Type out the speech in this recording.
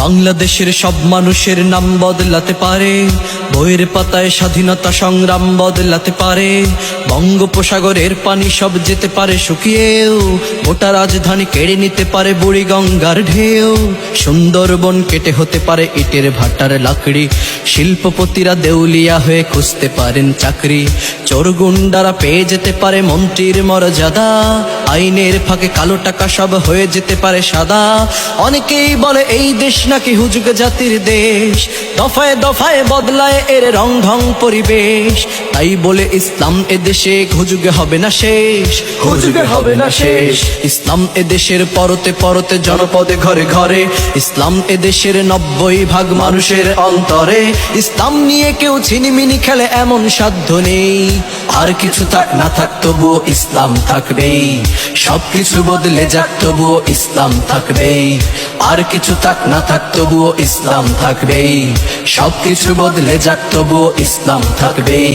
বাংলাদেশের সব মানুষের নাম বদলাতে পারে, বইয়ের পাতায় স্বাধীনতা সংগ্রাম বদলাতে পারে। বঙ্গোপসাগরের পানি সব যেতে পারে শুকিয়েও, গোটা রাজধানী কেড়ে নিতে পারে বুড়ি গঙ্গার ঢেউ। সুন্দরবন কেটে হতে পারে ইটের ভাটার লাকড়ি, শিল্পপতিরা দেউলিয়া হয়ে খুঁজতে পারেন চাকরি। চোর গুন্ডারা পেয়ে যেতে পারে মন্ত্রীর মর্যাদা, আইনের ফাঁকে কালো টাকা সব হয়ে যেতে পারে সাদা। অনেকেই বলে এই দেশ নাকি হুজুগ জাতির দেশ, দফায় দফায় বদলায় এর রং ঢং পরিবেশ। তাই বলে ইসলাম এদেশে হুজুগে হবে না শেষ, হুজুগে হবে না শেষ। ইসলাম এদেশের পরতে পরতে জনপদে ঘরে ঘরে, ইসলাম এদেশের 90% মানুষের অন্তরে। ইসলাম নিয়ে কেউ ছিনিমিনি খেলে এমন সাধ্য নেই, আর কিছু থাক না থাক তবুও ইসলাম থাকবেই। সবকিছু বদলে যাক তবুও ইসলাম থাকবেই, আর কিছু থাক না থাক তবুও ইসলাম থাকবেই। সবকিছু বদলে যাক তবুও ইসলাম থাকবেই।